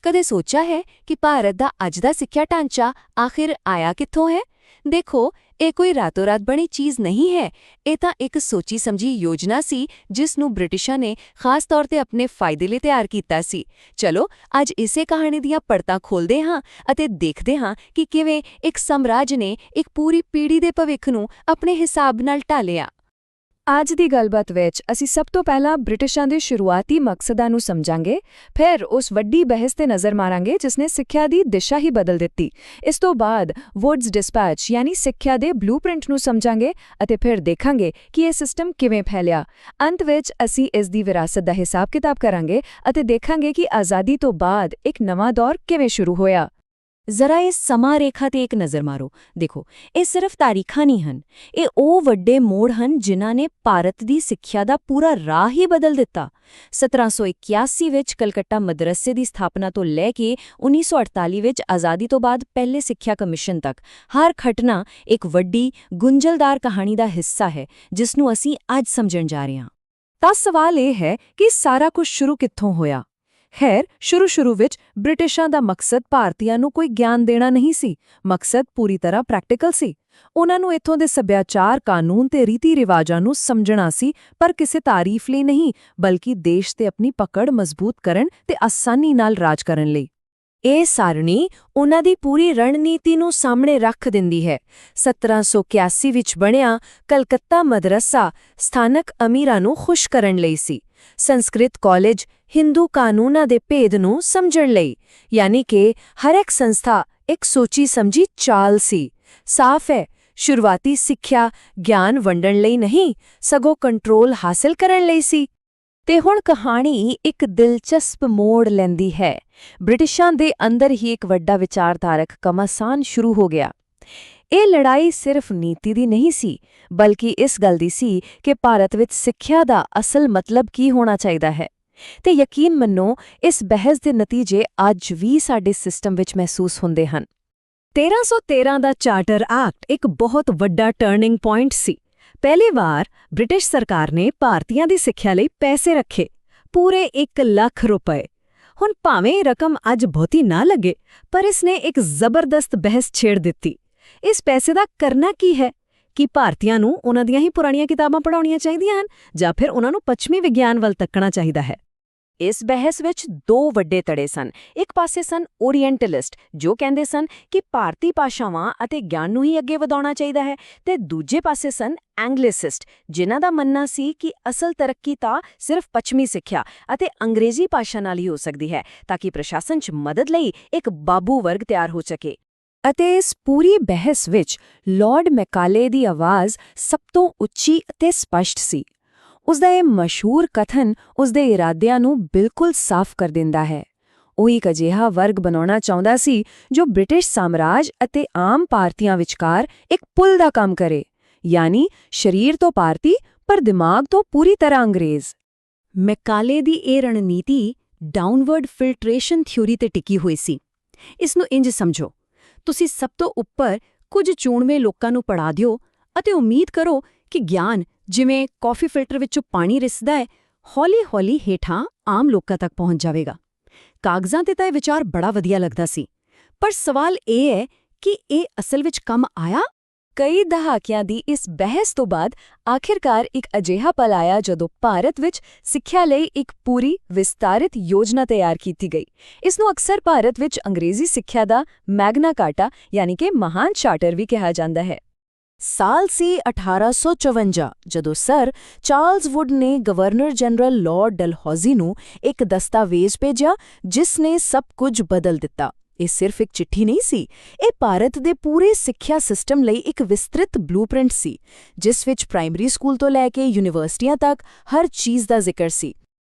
ਕਦੇ ਸੋਚਿਆ ਹੈ ਕਿ ਭਾਰਤ ਦਾ ਅੱਜ ਦਾ ਸਿੱਖਿਆ ਢਾਂਚਾ ਆਖਿਰ ਆਇਆ ਕਿੱਥੋਂ ਹੈ? ਦੇਖੋ, ਇਹ ਕੋਈ ਰਾਤੋਂ-ਰਾਤ ਬਣੀ ਚੀਜ਼ ਨਹੀਂ ਹੈ। ਇਹ ਤਾਂ ਇੱਕ ਸੋਚੀ ਸਮਝੀ ਯੋਜਨਾ ਸੀ ਜਿਸ ਨੂੰ ਬ੍ਰਿਟਿਸ਼ਾਂ ਨੇ ਖਾਸ ਤੌਰ ਤੇ ਆਪਣੇ ਫਾਇਦੇ ਲਈ ਤਿਆਰ ਕੀਤਾ ਸੀ। ਚਲੋ ਅੱਜ ਇਸੇ ਕਹਾਣੀ ਦੀਆਂ ਪਰਤਾਂ ਖੋਲ੍ਹਦੇ ਹਾਂ ਅਤੇ ਦੇਖਦੇ ਹਾਂ ਕਿ ਕਿਵੇਂ ਇੱਕ ਸਾਮਰਾਜ ਨੇ ਇੱਕ ਪੂਰੀ ਪੀੜ੍ਹੀ ਦੇ ਭਵਿੱਖ ਨੂੰ ਆਪਣੇ ਹਿਸਾਬ ਨਾਲ ਢਾਲਿਆ। ਅੱਜ ਦੀ ਗੱਲਬਾਤ ਵਿੱਚ ਅਸੀਂ ਸਭ ਤੋਂ ਪਹਿਲਾਂ ਬ੍ਰਿਟਿਸ਼ਾਂ ਦੇ ਸ਼ੁਰੂਆਤੀ ਮਕਸਦਾਂ ਨੂੰ ਸਮਝਾਂਗੇ, ਫਿਰ ਉਸ ਵੱਡੀ ਬਹਿਸ ਤੇ ਨਜ਼ਰ ਮਾਰਾਂਗੇ ਜਿਸ ਨੇ ਸਿੱਖਿਆ ਦੀ ਦਿਸ਼ਾ ਹੀ ਬਦਲ ਦਿੱਤੀ। ਇਸ ਤੋਂ ਬਾਅਦ ਵੁਡਸ ਡਿਸਪੈਚ ਯਾਨੀ ਸਿੱਖਿਆ ਦੇ ਬਲੂਪ੍ਰਿੰਟ ਨੂੰ ਸਮਝਾਂਗੇ ਅਤੇ ਫਿਰ ਦੇਖਾਂਗੇ ਕਿ ਇਹ ਸਿਸਟਮ ਕਿਵੇਂ ਫੈਲਿਆ। ਅੰਤ ਵਿੱਚ ਅਸੀਂ ਇਸ ਦੀ ਵਿਰਾਸਤ ਦਾ ਹਿਸਾਬ-ਕਿਤਾਬ ਕਰਾਂਗੇ ਅਤੇ ਦੇਖਾਂਗੇ ਕਿ ਆਜ਼ਾਦੀ ਤੋਂ ਬਾਅਦ ਇੱਕ ਨਵਾਂ ਦੌਰ ਕਿਵੇਂ ਸ਼ੁਰੂ ਹੋਇਆ। ਜ਼ਰਾ ਇਸ ਸਮਾਂ ਰੇਖਾ ਤੇ ਇੱਕ ਨਜ਼ਰ ਮਾਰੋ। ਦੇਖੋ, ਇਹ ਸਿਰਫ ਤਾਰੀਖਾਂ ਨਹੀਂ ਹਨ, ਇਹ ਉਹ ਵੱਡੇ ਮੋੜ ਹਨ ਜਿਨ੍ਹਾਂ ਨੇ ਭਾਰਤ ਦੀ ਸਿੱਖਿਆ ਦਾ ਪੂਰਾ ਰਾਹ ਹੀ ਬਦਲ ਦਿੱਤਾ। 1781 ਵਿੱਚ ਕਲਕੱਤਾ ਮਦਰਸੇ ਦੀ ਸਥਾਪਨਾ ਤੋਂ ਲੈ ਕੇ 1948 ਵਿੱਚ ਆਜ਼ਾਦੀ ਤੋਂ ਬਾਅਦ ਪਹਿਲੇ ਸਿੱਖਿਆ ਕਮਿਸ਼ਨ ਤੱਕ ਹਰ ਘਟਨਾ ਇੱਕ ਵੱਡੀ ਗੁੰਝਲਦਾਰ ਕਹਾਣੀ ਦਾ ਹਿੱਸਾ ਹੈ ਜਿਸ ਨੂੰ ਅਸੀਂ ਅੱਜ ਸਮਝਣ ਜਾ ਰਹੇ ਹਾਂ। ਤਾਂ ਸਵਾਲ ਇਹ ਹੈ ਕਿ ਸਾਰਾ ਕੁਝ ਸ਼ੁਰੂ ਕਿੱਥੋਂ ਹੋਇਆ? ਖੈਰ, ਸ਼ੁਰੂ ਵਿੱਚ ਬ੍ਰਿਟਿਸ਼ਾਂ ਦਾ ਮਕਸਦ ਭਾਰਤੀਆਂ ਨੂੰ ਕੋਈ ਗਿਆਨ ਦੇਣਾ ਨਹੀਂ ਸੀ। ਮਕਸਦ ਪੂਰੀ ਤਰ੍ਹਾਂ ਪ੍ਰੈਕਟੀਕਲ ਸੀ। ਉਹਨਾਂ ਨੂੰ ਇੱਥੋਂ ਦੇ ਸੱਭਿਆਚਾਰ, ਕਾਨੂੰਨ ਤੇ ਰੀਤੀ-ਰਿਵਾਜਾਂ ਨੂੰ ਸਮਝਣਾ ਸੀ, ਪਰ ਕਿਸੇ ਤਾਰੀਫ ਲਈ ਨਹੀਂ, ਬਲਕਿ ਦੇਸ਼ ਤੇ ਆਪਣੀ ਪਕੜ ਮਜ਼ਬੂਤ ਕਰਨ ਤੇ ਆਸਾਨੀ ਨਾਲ ਰਾਜ ਕਰਨ ਲਈ। ਇਹ ਸਾਰਣੀ ਉਹਨਾਂ ਦੀ ਪੂਰੀ ਰਣਨੀਤੀ ਨੂੰ ਸਾਹਮਣੇ ਰੱਖ ਦਿੰਦੀ ਹੈ। 1781 ਵਿੱਚ ਬਣਿਆ ਕਲਕੱਤਾ ਮਦਰਸਾ ਸਥਾਨਕ ਅਮੀਰਾਂ ਨੂੰ ਖੁਸ਼ ਕਰਨ ਲਈ ਸੀ। ਸੰਸਕ੍ਰਿਤ ਕਾਲਜ ਹਿੰਦੂ ਕਾਨੂੰਨਾਂ ਦੇ ਭੇਦ ਨੂੰ ਸਮਝਣ ਲਈ, ਯਾਨੀ ਕਿ ਹਰ ਇੱਕ ਸੰਸਥਾ ਇੱਕ ਸੋਚੀ ਸਮਝੀ ਚਾਲ ਸੀ। ਸਾਫ਼ ਹੈ, ਸ਼ੁਰੂਆਤੀ ਸਿੱਖਿਆ ਗਿਆਨ ਵੰਡਣ ਲਈ ਨਹੀਂ, ਸਗੋਂ ਕੰਟਰੋਲ ਹਾਸਲ ਕਰਨ ਲਈ ਸੀ। ਤੇ ਹੁਣ ਕਹਾਣੀ ਇੱਕ ਦਿਲਚਸਪ ਮੋੜ ਲੈਂਦੀ ਹੈ। ਬ੍ਰਿਟਿਸ਼ਾਂ ਦੇ ਅੰਦਰ ਹੀ ਇੱਕ ਵੱਡਾ ਵਿਚਾਰਧਾਰਕ ਘਮਾਸਾਨ ਸ਼ੁਰੂ ਹੋ ਗਿਆ। ਇਹ ਲੜਾਈ ਸਿਰਫ ਨੀਤੀ ਦੀ ਨਹੀਂ ਸੀ, ਬਲਕਿ ਇਸ ਗੱਲ ਦੀ ਸੀ ਕਿ ਭਾਰਤ ਵਿੱਚ ਸਿੱਖਿਆ ਦਾ ਅਸਲ ਮਤਲਬ ਕੀ ਹੋਣਾ ਚਾਹੀਦਾ ਹੈ। ਤੇ ਯਕੀਨ ਮੰਨੋ, ਇਸ ਬਹਿਸ ਦੇ ਨਤੀਜੇ ਅੱਜ ਵੀ ਸਾਡੇ ਸਿਸਟਮ ਵਿੱਚ ਮਹਿਸੂਸ ਹੁੰਦੇ ਹਨ। 1313 ਦਾ ਚਾਰਟਰ ਐਕਟ ਇੱਕ ਬਹੁਤ ਵੱਡਾ ਟਰਨਿੰਗ ਪੁਆਇੰਟ ਸੀ। ਪਹਿਲੀ ਵਾਰ ਬ੍ਰਿਟਿਸ਼ ਸਰਕਾਰ ਨੇ ਭਾਰਤੀਆਂ ਦੀ ਸਿੱਖਿਆ ਲਈ ਪੈਸੇ ਰੱਖੇ, ਪੂਰੇ 1 ਲੱਖ ਰੁਪਏ। ਹੁਣ ਭਾਵੇਂ ਇਹ ਰਕਮ ਅੱਜ ਬਹੁਤੀ ਨਾ ਲੱਗੇ, ਪਰ ਇਸ ਨੇ ਇੱਕ ਜ਼ਬਰਦਸਤ ਬਹਿਸ ਛੇੜ ਦਿੱਤੀ। ਇਸ ਪੈਸੇ ਦਾ ਕਰਨਾ ਕੀ ਹੈ? ਕਿ ਭਾਰਤੀਆਂ ਨੂੰ ਉਹਨਾਂ ਦੀਆਂ ਹੀ ਪੁਰਾਣੀਆਂ ਕਿਤਾਬਾਂ ਪੜ੍ਹਾਉਣੀਆਂ ਚਾਹੀਦੀਆਂ ਹਨ ਜਾਂ ਫਿਰ ਉਹਨਾਂ ਨੂੰ ਪੱਛਮੀ ਵਿਗਿਆਨ ਵੱਲ ਤੱਕਣਾ ਚਾਹੀਦਾ ਹੈ? ਇਸ ਬਹਿਸ ਵਿੱਚ 2 ਵੱਡੇ ਧੜੇ ਸਨ। ਇੱਕ ਪਾਸੇ ਸਨ ਓਰੀਐਂਟਲਿਸਟ, ਜੋ ਕਹਿੰਦੇ ਸਨ ਕਿ ਭਾਰਤੀ ਭਾਸ਼ਾਵਾਂ ਅਤੇ ਗਿਆਨ ਨੂੰ ਹੀ ਅੱਗੇ ਵਧਾਉਣਾ ਚਾਹੀਦਾ ਹੈ, ਤੇ ਦੂਜੇ ਪਾਸੇ ਸਨ ਐਂਗਲਿਸਿਸਟ, ਜਿਨ੍ਹਾਂ ਦਾ ਮੰਨਣਾ ਸੀ ਕਿ ਅਸਲ ਤਰੱਕੀ ਤਾਂ ਸਿਰਫ ਪੱਛਮੀ ਸਿੱਖਿਆ ਅਤੇ ਅੰਗਰੇਜ਼ੀ ਭਾਸ਼ਾ ਨਾਲ ਹੀ ਹੋ ਸਕਦੀ ਹੈ, ਤਾਂ ਕਿ ਪ੍ਰਸ਼ਾਸਨ 'ਚ ਮਦਦ ਲਈ ਇੱਕ ਬਾਬੂ ਵਰਗ ਤਿਆਰ ਹੋ ਸਕੇ। ਅਤੇ ਇਸ ਪੂਰੀ ਬਹਿਸ ਵਿੱਚ ਲਾਰਡ ਮੈਕਾਲੇ ਦੀ ਆਵਾਜ਼ ਸਭ ਤੋਂ ਉੱਚੀ ਅਤੇ ਸਪਸ਼ਟ ਸੀ। ਉਸਦਾ ਇਹ ਮਸ਼ਹੂਰ ਕਥਨ ਉਸਦੇ ਇਰਾਦਿਆਂ ਨੂੰ ਬਿਲਕੁਲ ਸਾਫ਼ ਕਰ ਦਿੰਦਾ ਹੈ। ਉਹ ਇੱਕ ਅਜਿਹਾ ਵਰਗ ਬਣਾਉਣਾ ਚਾਹੁੰਦਾ ਸੀ ਜੋ ਬ੍ਰਿਟਿਸ਼ ਸਾਮਰਾਜ ਅਤੇ ਆਮ ਭਾਰਤੀਆਂ ਵਿਚਕਾਰ ਇੱਕ ਪੁਲ ਦਾ ਕੰਮ ਕਰੇ, ਯਾਨੀ ਸਰੀਰ ਤੋਂ ਭਾਰਤੀ ਪਰ ਦਿਮਾਗ ਤੋਂ ਪੂਰੀ ਤਰ੍ਹਾਂ ਅੰਗਰੇਜ਼। ਮੈਕਾਲੇ ਦੀ ਇਹ ਰਣਨੀਤੀ ਡਾਊਨਵਰਡ ਫਿਲਟਰੇਸ਼ਨ ਥਿਊਰੀ ਤੇ ਟਿਕੀ ਹੋਈ ਸੀ। ਇਸ ਨੂੰ ਇੰਜ ਸਮਝੋ, ਤੁਸੀਂ ਸਭ ਤੋਂ ਉੱਪਰ ਕੁਝ ਚੁਣਵੇਂ ਲੋਕਾਂ ਨੂੰ ਪੜ੍ਹਾ ਦਿਓ ਅਤੇ ਉਮੀਦ ਕਰੋ ਕਿ ਗਿਆਨ, ਜਿਵੇਂ ਕੌਫੀ ਫਿਲਟਰ ਵਿੱਚੋਂ ਪਾਣੀ ਰਿਸਦਾ ਹੈ, ਹੌਲੀ-ਹੌਲੀ ਹੇਠਾਂ ਆਮ ਲੋਕਾਂ ਤੱਕ ਪਹੁੰਚ ਜਾਵੇਗਾ। ਕਾਗਜ਼ਾਂ ਤੇ ਤਾਂ ਇਹ ਵਿਚਾਰ ਬੜਾ ਵਧੀਆ ਲੱਗਦਾ ਸੀ, ਪਰ ਸਵਾਲ ਇਹ ਹੈ ਕਿ ਇਹ ਅਸਲ ਵਿੱਚ ਕੰਮ ਆਇਆ? ਕਈ ਦਹਾਕਿਆਂ ਦੀ ਇਸ ਬਹਿਸ ਤੋਂ ਬਾਅਦ ਆਖਿਰਕਾਰ ਇੱਕ ਅਜਿਹਾ ਪਲ ਆਇਆ ਜਦੋਂ ਭਾਰਤ ਵਿੱਚ ਸਿੱਖਿਆ ਲਈ ਇੱਕ ਪੂਰੀ ਵਿਸਤਾਰਿਤ ਯੋਜਨਾ ਤਿਆਰ ਕੀਤੀ ਗਈ। ਇਸ ਨੂੰ ਅਕਸਰ ਭਾਰਤ ਵਿੱਚ ਅੰਗਰੇਜ਼ੀ ਸਿੱਖਿਆ ਦਾ ਮੈਗਨਾ ਕਾਰਟਾ ਯਾਨੀ ਕਿ ਮਹਾਨ ਚਾਰਟਰ ਵੀ ਕਿਹਾ ਜਾਂਦਾ ਹੈ। ਸਾਲ ਸੀ 1854, ਜਦੋਂ ਸਰ ਚਾਰਲਸ ਵੁੱਡ ਨੇ ਗਵਰਨਰ ਜਨਰਲ ਲਾਰਡ ਡਲਹੌਜ਼ੀ ਨੂੰ ਇੱਕ ਦਸਤਾਵੇਜ਼ ਭੇਜਿਆ ਜਿਸ ਨੇ ਸਭ ਕੁਝ ਬਦਲ ਦਿੱਤਾ। ਇਹ ਸਿਰਫ ਇੱਕ ਚਿੱਠੀ ਨਹੀਂ ਸੀ, ਇਹ ਭਾਰਤ ਦੇ ਪੂਰੇ ਸਿੱਖਿਆ ਸਿਸਟਮ ਲਈ ਇੱਕ ਵਿਸਤ੍ਰਿਤ ਬਲੂਪ੍ਰਿੰਟ ਸੀ, ਜਿਸ ਵਿੱਚ ਪ੍ਰਾਇਮਰੀ ਸਕੂਲ ਤੋਂ ਲੈ ਕੇ ਯੂਨੀਵਰਸਿਟੀਆਂ ਤੱਕ ਹਰ ਚੀਜ਼ ਦਾ ਜ਼ਿਕਰ ਸੀ।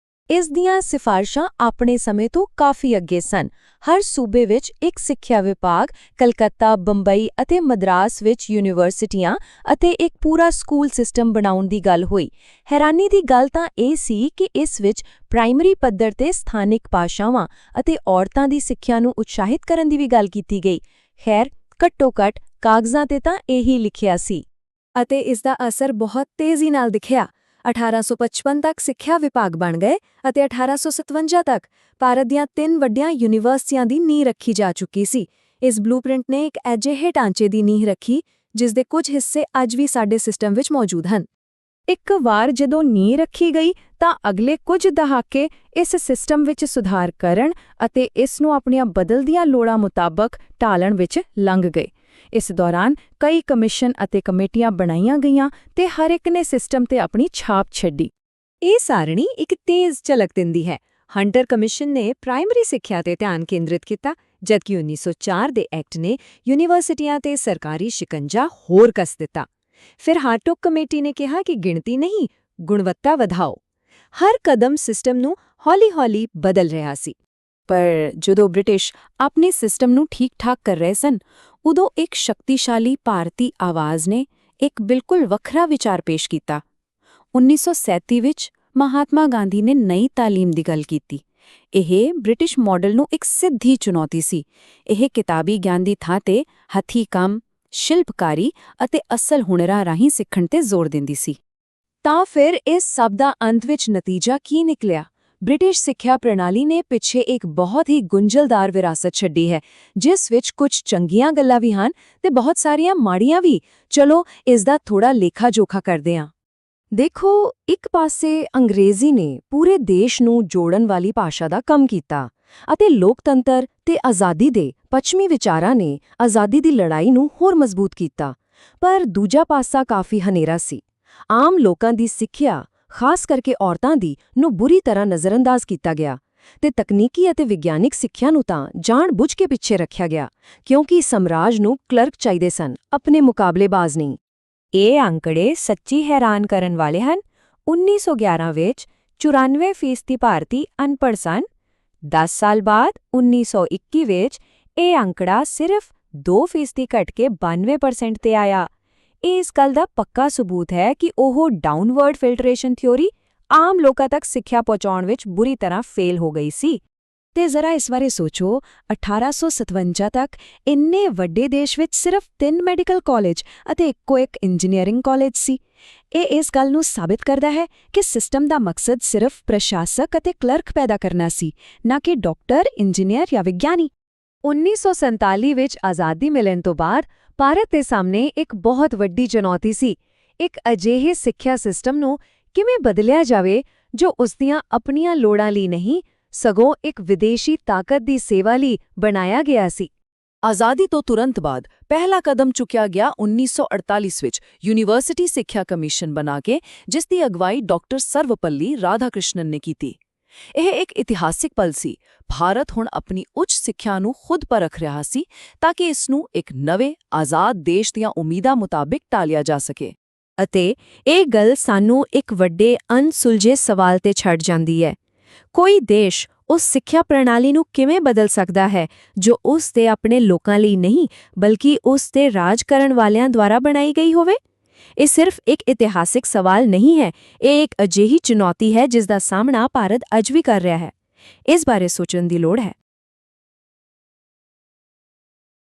ਇਸ ਦੀਆਂ ਸਿਫਾਰਸ਼ਾਂ ਆਪਣੇ ਸਮੇਂ ਤੋਂ ਕਾਫੀ ਅੱਗੇ ਸਨ। ਹਰ ਸੂਬੇ ਵਿੱਚ ਇੱਕ ਸਿੱਖਿਆ ਵਿਭਾਗ, ਕਲਕੱਤਾ, ਬੰਬਈ ਅਤੇ ਮਦਰਾਸ ਵਿੱਚ ਯੂਨੀਵਰਸਿਟੀਆਂ ਅਤੇ ਇੱਕ ਪੂਰਾ ਸਕੂਲ ਸਿਸਟਮ ਬਣਾਉਣ ਦੀ ਗੱਲ ਹੋਈ। ਹੈਰਾਨੀ ਦੀ ਗੱਲ ਤਾਂ ਇਹ ਸੀ ਕਿ ਇਸ ਵਿੱਚ ਪ੍ਰਾਇਮਰੀ ਪੱਧਰ ਤੇ ਸਥਾਨਿਕ ਭਾਸ਼ਾਵਾਂ ਅਤੇ ਔਰਤਾਂ ਦੀ ਸਿੱਖਿਆ ਨੂੰ ਉਤਸ਼ਾਹਿਤ ਕਰਨ ਦੀ ਵੀ ਗੱਲ ਕੀਤੀ ਗਈ। ਖੈਰ, ਘੱਟੋ-ਘੱਟ ਕਾਗਜ਼ਾਂ ਤੇ ਤਾਂ ਇਹੀ ਲਿਖਿਆ ਸੀ। ਅਤੇ ਇਸ ਦਾ ਅਸਰ ਬਹੁਤ ਤੇਜ਼ੀ ਨਾਲ ਦਿਖਿਆ। 1855 ਤੱਕ ਸਿੱਖਿਆ ਵਿਭਾਗ ਬਣ ਗਏ ਅਤੇ 1857 ਤੱਕ ਭਾਰਤ ਦੀਆਂ 3 ਵੱਡੀਆਂ ਯੂਨੀਵਰਸਿਟੀਆਂ ਦੀ ਨੀਂਹ ਰੱਖੀ ਜਾ ਚੁੱਕੀ ਸੀ। ਇਸ ਬਲੂਪ੍ਰਿੰਟ ਨੇ ਇੱਕ ਅਜਿਹੇ ਢਾਂਚੇ ਦੀ ਨੀਂਹ ਰੱਖੀ ਜਿਸ ਦੇ ਕੁਝ ਹਿੱਸੇ ਅੱਜ ਵੀ ਸਾਡੇ ਸਿਸਟਮ ਵਿੱਚ ਮੌਜੂਦ ਹਨ। ਇੱਕ ਵਾਰ ਜਦੋਂ ਨੀਂਹ ਰੱਖੀ ਗਈ ਤਾਂ ਅਗਲੇ ਕੁਝ ਦਹਾਕੇ ਇਸ ਸਿਸਟਮ ਵਿੱਚ ਸੁਧਾਰ ਕਰਨ ਅਤੇ ਇਸ ਨੂੰ ਆਪਣੀਆਂ ਬਦਲਦੀਆਂ ਲੋੜਾਂ ਮੁਤਾਬਕ ਢਾਲਣ ਵਿੱਚ ਲੰਘ ਗਏ। ਇਸ ਦੌਰਾਨ ਕਈ ਕਮਿਸ਼ਨ ਅਤੇ ਕਮੇਟੀਆਂ ਬਣਾਈਆਂ ਗਈਆਂ ਤੇ ਹਰ ਇੱਕ ਨੇ ਸਿਸਟਮ ਤੇ ਆਪਣੀ ਛਾਪ ਛੱਡੀ। ਇਹ ਸਾਰਣੀ ਇੱਕ ਤੇਜ਼ ਝਲਕ ਦਿੰਦੀ ਹੈ। ਹੰਟਰ ਕਮਿਸ਼ਨ ਨੇ ਪ੍ਰਾਇਮਰੀ ਸਿੱਖਿਆ ਤੇ ਧਿਆਨ ਕੇਂਦਰਿਤ ਕੀਤਾ, ਜਦਕਿ 1904 ਦੇ ਐਕਟ ਨੇ ਯੂਨੀਵਰਸਿਟੀਆਂ ਤੇ ਸਰਕਾਰੀ ਸ਼ਿਕੰਜਾ ਹੋਰ ਕੱਸ ਦਿੱਤਾ। ਫਿਰ ਹਾਰਟੋਕ ਕਮੇਟੀ ਨੇ ਕਿਹਾ ਕਿ ਗਿਣਤੀ ਨਹੀਂ, ਗੁਣਵੱਤਾ ਵਧਾਓ। ਹਰ ਕਦਮ ਸਿਸਟਮ ਨੂੰ ਹੌਲੀ-ਹੌਲੀ ਬਦਲ ਰਿਹਾ ਸੀ। ਪਰ ਜਦੋਂ ਬ੍ਰਿਟਿਸ਼ ਆਪਣੇ ਸਿਸਟਮ ਨੂੰ ਠੀਕ-ਠਾਕ ਕਰ ਰਹੇ ਸਨ, ਉਦੋਂ ਇੱਕ ਸ਼ਕਤੀਸ਼ਾਲੀ ਭਾਰਤੀ ਆਵਾਜ਼ ਨੇ ਇੱਕ ਬਿਲਕੁਲ ਵੱਖਰਾ ਵਿਚਾਰ ਪੇਸ਼ ਕੀਤਾ। 1937 ਵਿੱਚ ਮਹਾਤਮਾ ਗਾਂਧੀ ਨੇ ਨਈ ਤਾਲੀਮ ਦੀ ਗੱਲ ਕੀਤੀ। ਇਹ ਬ੍ਰਿਟਿਸ਼ ਮਾਡਲ ਨੂੰ ਇੱਕ ਸਿੱਧੀ ਚੁਣੌਤੀ ਸੀ। ਇਹ ਕਿਤਾਬੀ ਗਿਆਨ ਦੀ ਥਾਂ ਤੇ ਹੱਥੀਂ ਕੰਮ, ਸ਼ਿਲਪਕਾਰੀ ਅਤੇ ਅਸਲ ਹੁਨਰਾਂ ਰਾਹੀਂ ਸਿੱਖਣ ਤੇ ਜ਼ੋਰ ਦਿੰਦੀ ਸੀ। ਤਾਂ ਫਿਰ ਇਸ ਸਭ ਦਾ ਅੰਤ ਵਿੱਚ ਨਤੀਜਾ ਕੀ ਨਿਕਲਿਆ? ਬ੍ਰਿਟਿਸ਼ ਸਿੱਖਿਆ ਪ੍ਰਣਾਲੀ ਨੇ ਪਿੱਛੇ ਇੱਕ ਬਹੁਤ ਹੀ ਗੁੰਝਲਦਾਰ ਵਿਰਾਸਤ ਛੱਡੀ ਹੈ, ਜਿਸ ਵਿੱਚ ਕੁਝ ਚੰਗੀਆਂ ਗੱਲਾਂ ਵੀ ਹਨ ਤੇ ਬਹੁਤ ਸਾਰੀਆਂ ਮਾੜੀਆਂ ਵੀ। ਚਲੋ ਇਸ ਦਾ ਥੋੜਾ ਲੇਖਾ-ਜੋਖਾ ਕਰਦੇ ਹਾਂ। ਦੇਖੋ, ਇੱਕ ਪਾਸੇ ਅੰਗਰੇਜ਼ੀ ਨੇ ਪੂਰੇ ਦੇਸ਼ ਨੂੰ ਜੋੜਨ ਵਾਲੀ ਭਾਸ਼ਾ ਦਾ ਕੰਮ ਕੀਤਾ ਅਤੇ ਲੋਕਤੰਤਰ ਤੇ ਆਜ਼ਾਦੀ ਦੇ ਪੱਛਮੀ ਵਿਚਾਰਾਂ ਨੇ ਆਜ਼ਾਦੀ ਦੀ ਲੜਾਈ ਨੂੰ ਹੋਰ ਮਜ਼ਬੂਤ ਕੀਤਾ। ਪਰ ਦੂਜਾ ਪਾਸਾ ਕਾਫੀ ਹਨੇਰਾ ਸੀ। ਆਮ ਲੋਕਾਂ ਦੀ ਸਿੱਖਿਆ, ਖਾਸ ਕਰਕੇ ਔਰਤਾਂ ਦੀ, ਨੂੰ ਬੁਰੀ ਤਰ੍ਹਾਂ ਨਜ਼ਰਅੰਦਾਜ਼ ਕੀਤਾ ਗਿਆ ਤੇ ਤਕਨੀਕੀ ਅਤੇ ਵਿਗਿਆਨਿਕ ਸਿੱਖਿਆ ਨੂੰ ਤਾਂ ਜਾਣ-ਬੁੱਝ ਕੇ ਪਿੱਛੇ ਰੱਖਿਆ ਗਿਆ, ਕਿਉਂਕਿ ਸਾਮਰਾਜ ਨੂੰ ਕਲਰਕ ਚਾਹੀਦੇ ਸਨ, ਆਪਣੇ ਮੁਕਾਬਲੇਬਾਜ਼ ਨਹੀਂ। ਇਹ ਅੰਕੜੇ ਸੱਚੀ ਹੈਰਾਨ ਕਰਨ ਵਾਲੇ ਹਨ। 1911 ਵਿੱਚ 94% ਭਾਰਤੀ ਅਨਪੜ੍ਹ ਸਨ। 10 ਸਾਲ ਬਾਅਦ 1921 ਵਿੱਚ ਇਹ ਅੰਕੜਾ ਸਿਰਫ 2% ਘਟ ਕੇ 92% ਤੇ ਆਇਆ। ਇਹ ਇਸ ਗੱਲ ਦਾ ਪੱਕਾ ਸਬੂਤ ਹੈ ਕਿ ਉਹ ਡਾਊਨਵਰਡ ਫਿਲਟਰੇਸ਼ਨ ਥਿਊਰੀ ਆਮ ਲੋਕਾਂ ਤੱਕ ਸਿੱਖਿਆ ਪਹੁੰਚਾਉਣ ਵਿੱਚ ਬੁਰੀ ਤਰ੍ਹਾਂ ਫੇਲ ਹੋ ਗਈ ਸੀ। ਤੇ ਜ਼ਰਾ ਇਸ ਬਾਰੇ ਸੋਚੋ, 1857 ਤੱਕ ਇੰਨੇ ਵੱਡੇ ਦੇਸ਼ ਵਿੱਚ ਸਿਰਫ 3 ਮੈਡੀਕਲ ਕਾਲਜ ਅਤੇ ਇੱਕੋ ਇੱਕ ਇੰਜੀਨੀਅਰਿੰਗ ਕਾਲਜ ਸੀ। ਇਹ ਇਸ ਗੱਲ ਨੂੰ ਸਾਬਿਤ ਕਰਦਾ ਹੈ ਕਿ ਸਿਸਟਮ ਦਾ ਮਕਸਦ ਸਿਰਫ ਪ੍ਰਸ਼ਾਸਕ ਅਤੇ ਕਲਰਕ ਪੈਦਾ ਕਰਨਾ ਸੀ, ਨਾ ਕਿ ਡਾਕਟਰ, ਇੰਜੀਨੀਅਰ ਜਾਂ ਵਿਗਿਆਨੀ। 1947 ਵਿੱਚ ਆਜ਼ਾਦੀ ਮਿਲਣ ਤੋਂ ਬਾਅਦ ਭਾਰਤ ਦੇ ਸਾਹਮਣੇ ਇੱਕ ਬਹੁਤ ਵੱਡੀ ਚੁਣੌਤੀ ਸੀ। ਇੱਕ ਅਜਿਹੇ ਸਿੱਖਿਆ ਸਿਸਟਮ ਨੂੰ ਕਿਵੇਂ ਬਦਲਿਆ ਜਾਵੇ ਜੋ ਉਸ ਦੀਆਂ ਆਪਣੀਆਂ ਲੋੜਾਂ ਲਈ ਨਹੀਂ, ਸਗੋਂ ਇੱਕ ਵਿਦੇਸ਼ੀ ਤਾਕਤ ਦੀ ਸੇਵਾ ਲਈ ਬਣਾਇਆ ਗਿਆ ਸੀ। ਆਜ਼ਾਦੀ ਤੋਂ ਤੁਰੰਤ ਬਾਅਦ ਪਹਿਲਾ ਕਦਮ ਚੁੱਕਿਆ ਗਿਆ 1948 ਵਿੱਚ ਯੂਨੀਵਰਸਿਟੀ ਸਿੱਖਿਆ ਕਮਿਸ਼ਨ ਬਣਾ ਕੇ, ਜਿਸ ਦੀ ਅਗਵਾਈ ਡਾਕਟਰ ਸਰਵਪੱਲੀ ਰਾਧਾਕ੍ਰਿਸ਼ਨਨ ਨੇ ਕੀਤੀ। ਇਹ ਇੱਕ ਇਤਿਹਾਸਿਕ ਪਲ ਸੀ। ਭਾਰਤ ਹੁਣ ਆਪਣੀ ਉੱਚ ਸਿੱਖਿਆ ਨੂੰ ਖੁਦ ਪਰਖ ਰਿਹਾ ਸੀ ਤਾਂ ਕਿ ਇਸ ਨੂੰ ਇੱਕ ਨਵੇਂ ਆਜ਼ਾਦ ਦੇਸ਼ ਦੀਆਂ ਉਮੀਦਾਂ ਮੁਤਾਬਿਕ ਢਾਲਿਆ ਜਾ ਸਕੇ। ਅਤੇ ਇਹ ਗੱਲ ਸਾਨੂੰ ਇੱਕ ਵੱਡੇ ਅਣਸੁਲਝੇ ਸਵਾਲ ਤੇ ਛੱਡ ਜਾਂਦੀ ਹੈ। ਕੋਈ ਦੇਸ਼ ਉਸ ਸਿੱਖਿਆ ਪ੍ਰਣਾਲੀ ਨੂੰ ਕਿਵੇਂ ਬਦਲ ਸਕਦਾ ਹੈ ਜੋ ਉਸ ਦੇ ਆਪਣੇ ਲੋਕਾਂ ਲਈ ਨਹੀਂ, ਬਲਕਿ ਉਸ ਦੇ ਰਾਜ ਕਰਨ ਵਾਲਿਆਂ ਦੁਆਰਾ ਬਣਾਈ ਗਈ ਹੋਵੇ? ਇਹ ਸਿਰਫ ਇੱਕ ਇਤਿਹਾਸਿਕ ਸਵਾਲ ਨਹੀਂ ਹੈ, ਇਹ ਇੱਕ ਅਜਿਹੀ ਚੁਣੌਤੀ ਹੈ ਜਿਸ ਦਾ ਸਾਹਮਣਾ ਭਾਰਤ ਅੱਜ ਵੀ ਕਰ ਰਿਹਾ ਹੈ। ਇਸ ਬਾਰੇ ਸੋਚਣ ਦੀ ਲੋੜ ਹੈ।